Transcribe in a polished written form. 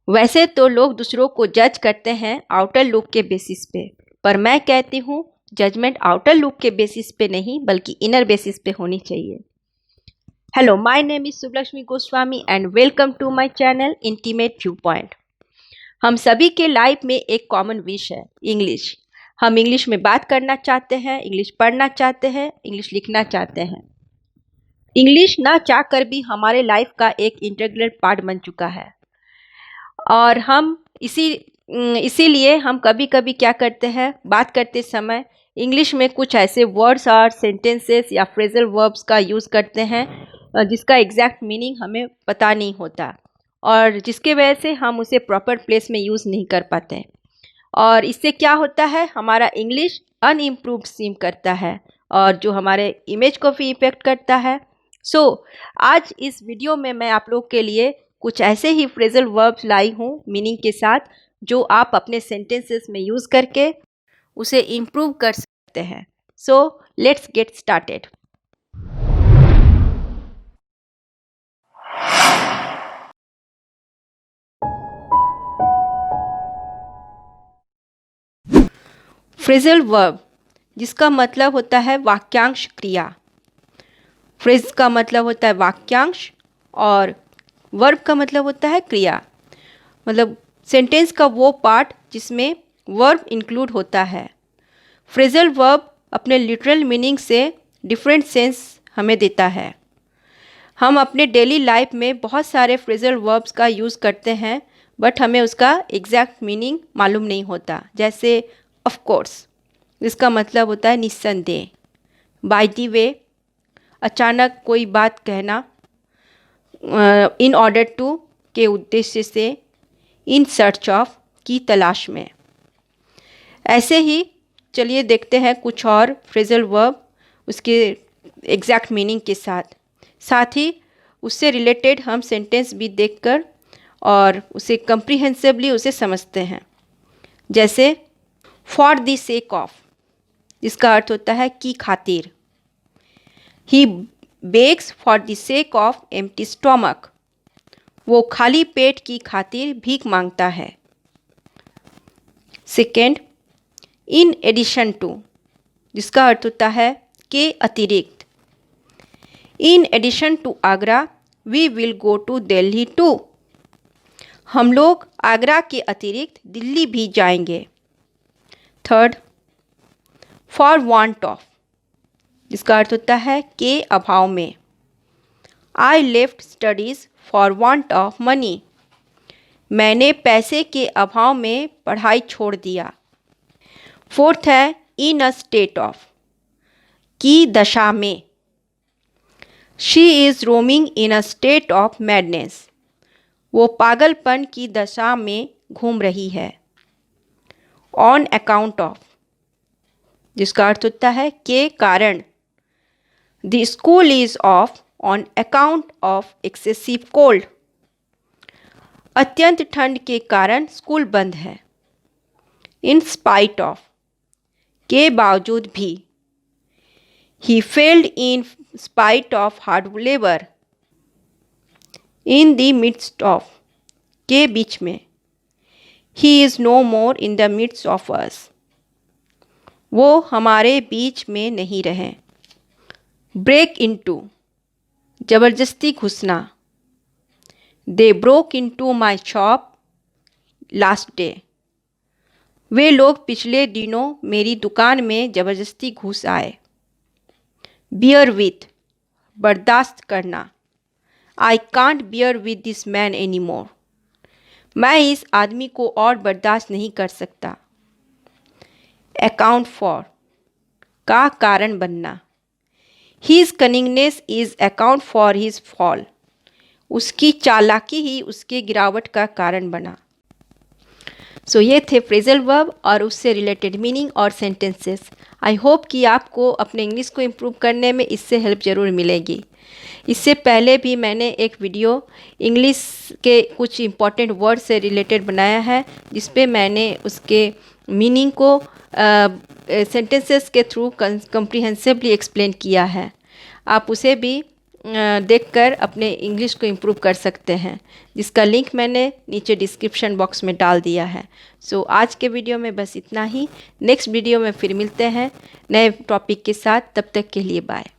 वैसे तो लोग दूसरों को जज करते हैं आउटर लुक के बेसिस पे, पर मैं कहती हूँ जजमेंट आउटर लुक के बेसिस पे नहीं बल्कि इनर बेसिस पे होनी चाहिए। Hello, my name is Subalakshmi Goswami and welcome to my channel intimate view point. हम सभी के लाइफ में एक कॉमन विश है, इंग्लिश। हम इंग्लिश में बात करना चाहते हैं, इंग्लिश पढ़ना चाहते हैं, इंग्लिश लिखना चाहते हैं। इंग्लिश ना चाहकर भी हमारे लाइफ का एक इंटीग्रल पार्ट बन चुका है और हम इसीलिए हम कभी कभी क्या करते हैं, बात करते समय इंग्लिश में कुछ ऐसे वर्ड्स और सेंटेंसेस या फ्रेजल वर्ब्स का यूज़ करते हैं जिसका एग्जैक्ट मीनिंग हमें पता नहीं होता और जिसके वजह से हम उसे प्रॉपर प्लेस में यूज़ नहीं कर पाते। और इससे क्या होता है, हमारा इंग्लिश अनइम्प्रूव्ड सीम करता है और जो हमारे इमेज को भी इफेक्ट करता है। आज इस वीडियो में मैं आप लोग के लिए कुछ ऐसे ही फ्रेजल वर्ब्स लाई हूँ मीनिंग के साथ, जो आप अपने सेंटेंसेस में यूज़ करके उसे इम्प्रूव कर सकते हैं। So let's get started. Phrasal verb जिसका मतलब होता है वाक्यांश क्रिया। फ्रेज का मतलब होता है वाक्यांश और वर्ब का मतलब होता है क्रिया, मतलब सेंटेंस का वो पार्ट जिसमें वर्ब इंक्लूड होता है। फ्रेजल वर्ब अपने लिटरल मीनिंग से डिफरेंट सेंस हमें देता है। हम अपने डेली लाइफ में बहुत सारे फ्रेजल वर्ब्स का यूज़ करते हैं बट हमें उसका एग्जैक्ट मीनिंग मालूम नहीं होता। जैसे ऑफ कोर्स, इसका मतलब होता है निस्संदेह। बाय द वे, अचानक कोई बात कहना। इन ऑर्डर टू के उद्देश्य से। इन सर्च ऑफ की तलाश में। ऐसे ही चलिए देखते हैं कुछ और फ्रेजल वर्ब उसके एग्जैक्ट मीनिंग के साथ ही उससे रिलेटेड हम सेंटेंस भी देखकर और उसे कम्प्रीहेंसिवली उसे समझते हैं। जैसे फॉर द सेक ऑफ, जिसका अर्थ होता है की खातिर। He begs for the sake of empty stomach, वो खाली पेट की खातिर भीख मांगता है। सेकेंड, इन एडिशन टू, जिसका अर्थ होता है के अतिरिक्त। In addition to Agra we will go to Delhi too, हम लोग आगरा के अतिरिक्त दिल्ली भी जाएंगे। थर्ड, फॉर वांट ऑफ, जिसका अर्थ होता है के अभाव में। I left studies for want of money, मैंने पैसे के अभाव में पढ़ाई छोड़ दिया। फोर्थ है इन अ स्टेट ऑफ, की दशा में। She is roaming in a state of madness, वो पागलपन की दशा में घूम रही है। ऑन अकाउंट ऑफ, जिसका अर्थ होता है के कारण। The school is of on account of excessive cold, अत्यंत ठंड के कारण स्कूल बंद है। इन स्पाइट ऑफ, के बावजूद भी। He failed in spite of hard labour. In the midst of, के बीच में। He is no more in the midst of us, वो हमारे बीच में नहीं रहे। ब्रेक इनटू, जबरदस्ती घुसना। They broke into my shop last day, वे लोग पिछले दिनों मेरी दुकान में ज़बरदस्ती घुस आए। बियर विथ, बर्दाश्त करना। I can't beer with this man any more, मैं इस आदमी को और बर्दाश्त नहीं कर सकता। अकाउंट फॉर, का कारण बनना। His cunningness is account for his fall, उसकी चालाकी ही उसके गिरावट का कारण बना। सो ये थे फ्रेजल वर्ब और उससे रिलेटेड मीनिंग और सेंटेंसेस। आई होप कि आपको अपने इंग्लिश को इम्प्रूव करने में इससे हेल्प ज़रूर मिलेगी। इससे पहले भी मैंने एक वीडियो इंग्लिश के कुछ इम्पॉर्टेंट वर्ड से रिलेटेड बनाया है, जिस पे मैंने उसके मीनिंग को सेंटेंसेस के थ्रू कम्प्रीहेंसिवली एक्सप्लेन किया है। आप उसे भी देखकर अपने इंग्लिश को इम्प्रूव कर सकते हैं, जिसका लिंक मैंने नीचे डिस्क्रिप्शन बॉक्स में डाल दिया है। सो आज के वीडियो में बस इतना ही। नेक्स्ट वीडियो में फिर मिलते हैं नए टॉपिक के साथ। तब तक के लिए बाय।